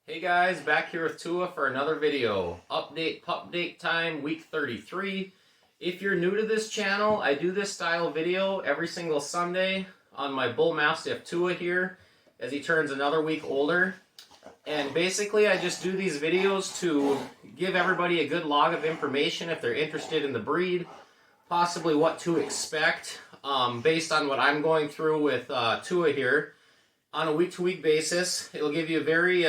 Hey guys, back here with Tua for another video. Update, pup date time, week 33. If you're new to this channel, I do this style video every single Sunday on my Bullmastiff Tua here as he turns another week older. And basically I just do these videos to give everybody a good log of information if they're interested in the breed, possibly what to expect based on what I'm going through with Tua here. On a week-to-week basis, it'll give you a very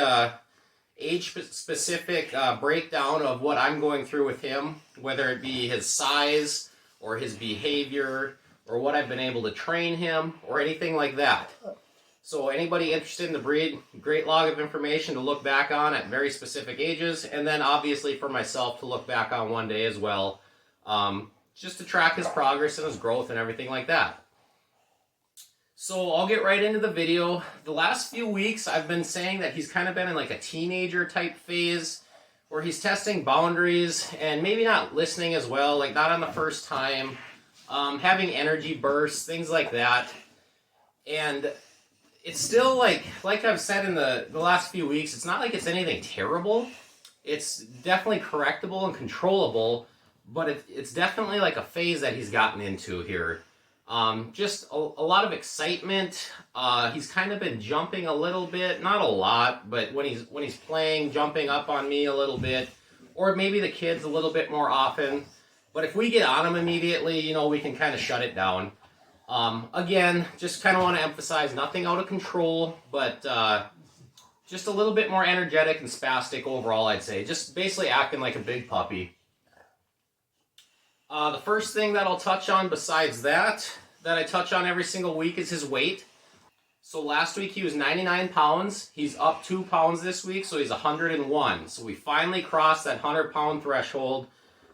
age-specific breakdown of what I'm going through with him, whether it be his size or his behavior or what I've been able to train him or anything like that. So anybody interested in the breed, great log of information to look back on at very specific ages, and then obviously for myself to look back on one day as well, just to track his progress and his growth and everything like that. So I'll get right into the video. The last few weeks I've been saying that he's kind of been in like a teenager type phase where he's testing boundaries and maybe not listening as well, like not on the first time, having energy bursts, things like that. And it's still like I've said in the last few weeks, it's not like it's anything terrible. It's definitely correctable and controllable, but it's definitely like a phase that he's gotten into here. Just a lot of excitement. He's kind of been jumping a little bit, not a lot, but when he's playing, jumping up on me a little bit, or maybe the kids a little bit more often. But if we get on him immediately, you know, we can kind of shut it down. Again, just kind of want to emphasize nothing out of control, but just a little bit more energetic and spastic overall, I'd say. Just basically acting like a big puppy. The first thing that I'll touch on besides that I touch on every single week is his weight. So last week he was 99 pounds. He's up 2 pounds this week, so he's 101. So we finally crossed that 100-pound threshold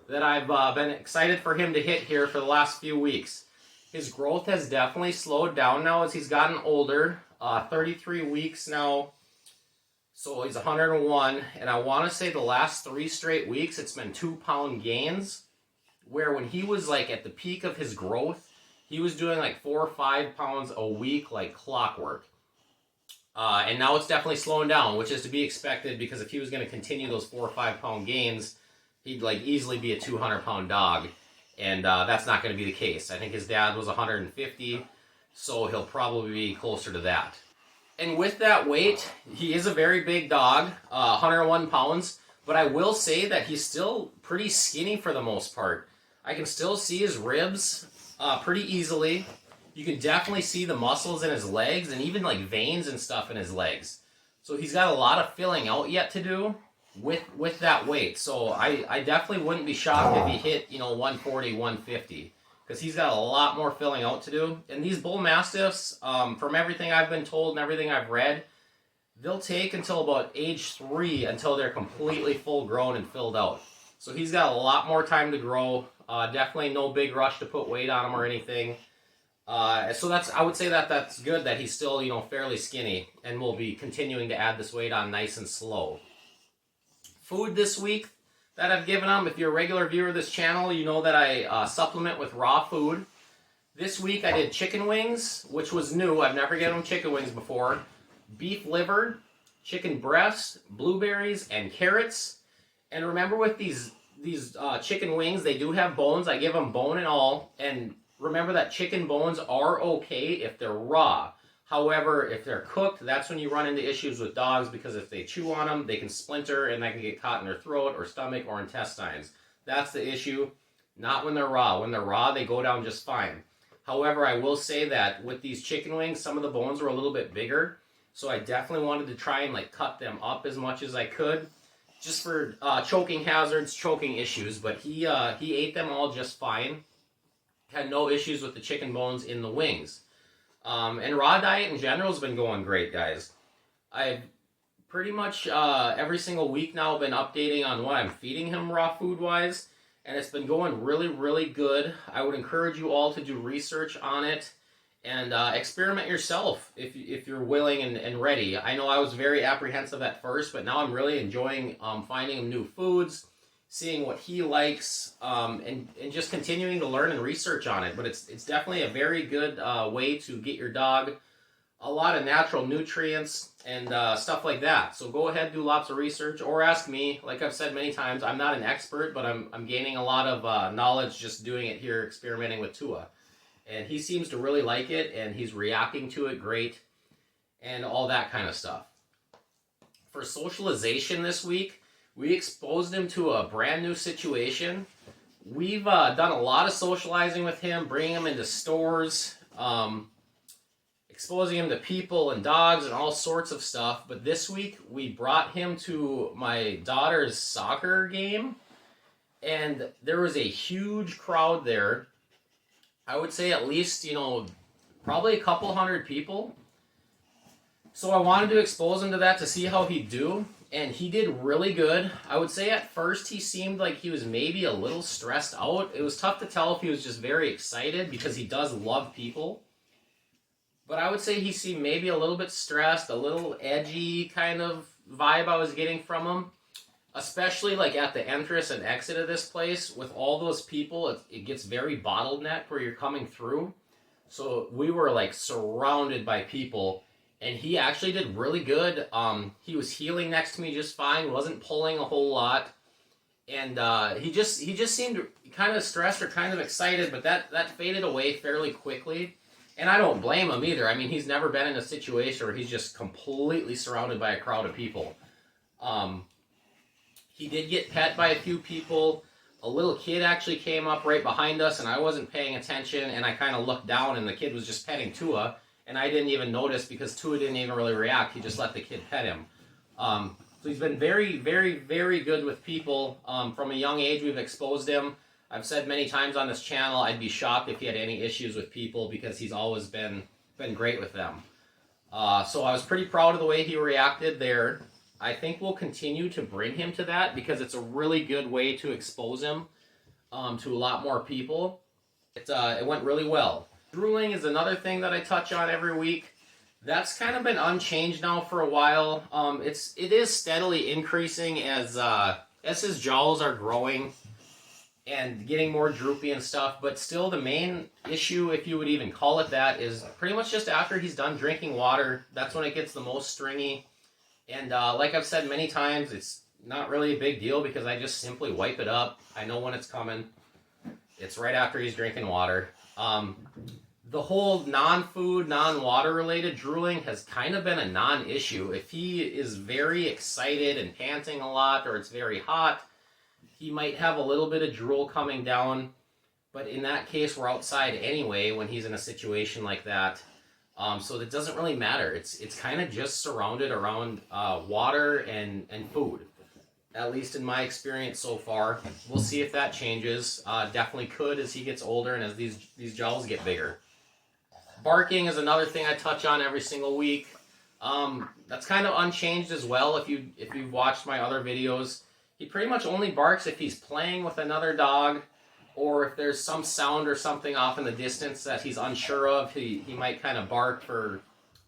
that I've been excited for him to hit here for the last few weeks. His growth has definitely slowed down now as he's gotten older. 33 weeks now, so he's 101. And I want to say the last 3 straight weeks it's been 2-pound gains. Where when he was like at the peak of his growth, he was doing like 4 or 5 pounds a week like clockwork. And now it's definitely slowing down, which is to be expected because if he was going to continue those 4 or 5 pound gains, he'd like easily be a 200-pound dog. And that's not going to be the case. I think his dad was 150, so he'll probably be closer to that. And with that weight, he is a very big dog, 101 pounds. But I will say that he's still pretty skinny for the most part. I can still see his ribs pretty easily. You can definitely see the muscles in his legs and even like veins and stuff in his legs. So he's got a lot of filling out yet to do with that weight. So I definitely wouldn't be shocked if he hit, 140, 150. Because he's got a lot more filling out to do. And these bull mastiffs, from everything I've been told and everything I've read, they'll take until about age 3 until they're completely full grown and filled out. So he's got a lot more time to grow. Definitely no big rush to put weight on him or anything. So I would say that's good that he's still, fairly skinny and will be continuing to add this weight on nice and slow. Food this week that I've given him, if you're a regular viewer of this channel, you know that I supplement with raw food. This week I did chicken wings, which was new. I've never given him chicken wings before. Beef liver, chicken breast, blueberries, and carrots. And remember with these chicken wings, they do have bones. I give them bone and all. And remember that chicken bones are okay if they're raw. However, if they're cooked, that's when you run into issues with dogs because if they chew on them, they can splinter and that can get caught in their throat or stomach or intestines. That's the issue, not when they're raw. When they're raw, they go down just fine. However, I will say that with these chicken wings, some of the bones were a little bit bigger. So I definitely wanted to try and like cut them up as much as I could, just for choking hazards, choking issues. But he ate them all just fine. Had no issues with the chicken bones in the wings. And raw diet in general has been going great, guys. I've pretty much every single week now been updating on what I'm feeding him raw food-wise. And it's been going really, really good. I would encourage you all to do research on it. And experiment yourself if you're willing and ready. I know I was very apprehensive at first, but now I'm really enjoying finding him new foods, seeing what he likes, and just continuing to learn and research on it. But it's definitely a very good way to get your dog a lot of natural nutrients and stuff like that. So go ahead, do lots of research, or ask me. Like I've said many times, I'm not an expert, but I'm gaining a lot of knowledge just doing it here, experimenting with Tua. And he seems to really like it, and he's reacting to it great, and all that kind of stuff. For socialization this week, we exposed him to a brand new situation. We've done a lot of socializing with him, bringing him into stores, exposing him to people and dogs and all sorts of stuff. But this week, we brought him to my daughter's soccer game, and there was a huge crowd there. I would say at least, probably a couple hundred people. So I wanted to expose him to that to see how he'd do, and he did really good. I would say at first he seemed like he was maybe a little stressed out. It was tough to tell if he was just very excited because he does love people. But I would say he seemed maybe a little bit stressed, a little edgy kind of vibe I was getting from him. Especially like at the entrance and exit of this place with all those people, it gets very bottlenecked where you're coming through. So we were like surrounded by people, and he actually did really good. He was heeling next to me just fine, wasn't pulling a whole lot, and he just seemed kind of stressed or kind of excited, but that faded away fairly quickly. And I don't blame him either. I mean, he's never been in a situation where he's just completely surrounded by a crowd of people. He did get pet by a few people. A little kid actually came up right behind us, and I wasn't paying attention, and I kind of looked down, and the kid was just petting Tua, and I didn't even notice because Tua didn't even really react. He just let the kid pet him. So he's been very, very, very good with people. From a young age, we've exposed him. I've said many times on this channel, I'd be shocked if he had any issues with people because he's always been great with them. So I was pretty proud of the way he reacted there. I think we'll continue to bring him to that because it's a really good way to expose him to a lot more people. It went really well. Drooling is another thing that I touch on every week. That's kind of been unchanged now for a while. It is steadily increasing as his jowls are growing and getting more droopy and stuff, but still the main issue, if you would even call it that, is pretty much just after he's done drinking water. That's when it gets the most stringy. And like I've said many times, it's not really a big deal because I just simply wipe it up. I know when it's coming. It's right after he's drinking water. The whole non-food, non-water related drooling has kind of been a non-issue. If he is very excited and panting a lot or it's very hot, he might have a little bit of drool coming down. But in that case, we're outside anyway when he's in a situation like that. So it doesn't really matter. It's kind of just surrounded around water and food, at least in my experience so far. We'll see if that changes. Definitely could as he gets older and as these jowls get bigger. Barking is another thing I touch on every single week. That's kind of unchanged as well. If you've watched my other videos, he pretty much only barks if he's playing with another dog, or if there's some sound or something off in the distance that he's unsure of. He might kind of bark for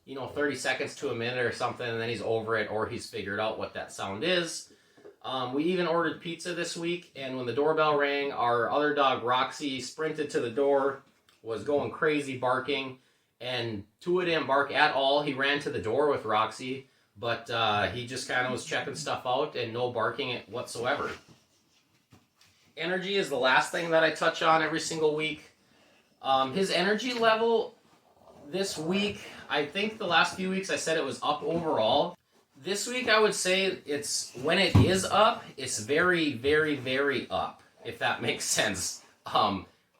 30 seconds to a minute or something, and then he's over it, or he's figured out what that sound is. We even ordered pizza this week, and when the doorbell rang, our other dog Roxy sprinted to the door, was going crazy barking, and Tua didn't bark at all. He ran to the door with Roxy, but he just kind of was checking stuff out and no barking whatsoever. Energy is the last thing that I touch on every single week. His energy level this week, I think the last few weeks I said it was up overall. This week I would say when it is up, it's very, very, very up, if that makes sense.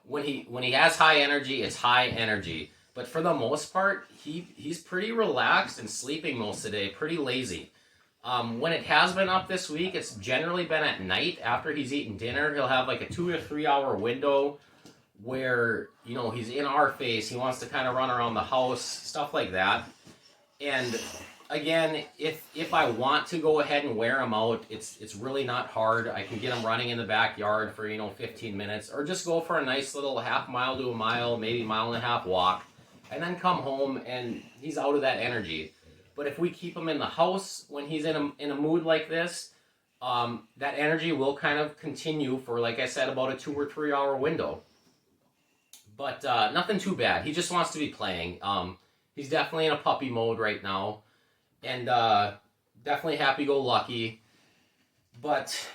When he has high energy, it's high energy. But for the most part, he's pretty relaxed and sleeping most of the day, pretty lazy. When it has been up this week, it's generally been at night after he's eaten dinner. He'll have like a 2 to 3 hour window where, he's in our face. He wants to kind of run around the house, stuff like that. And again, if I want to go ahead and wear him out, it's really not hard. I can get him running in the backyard for, 15 minutes, or just go for a nice little half mile to a mile, maybe mile and a half walk, and then come home and he's out of that energy. But if we keep him in the house when he's in a mood like this, that energy will kind of continue for, like I said, about a 2 or 3 hour window. But nothing too bad. He just wants to be playing. He's definitely in a puppy mode right now, and definitely happy-go-lucky. But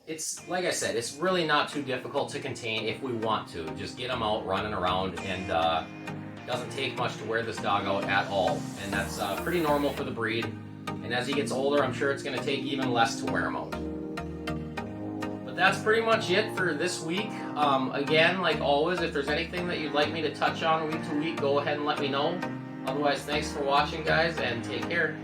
it's, like I said, it's really not too difficult to contain if we want to. Just get him out running around, and doesn't take much to wear this dog out at all. And that's pretty normal for the breed. And as he gets older, I'm sure it's going to take even less to wear him out. But that's pretty much it for this week. Again, like always, if there's anything that you'd like me to touch on week to week, go ahead and let me know. Otherwise, thanks for watching, guys, and take care.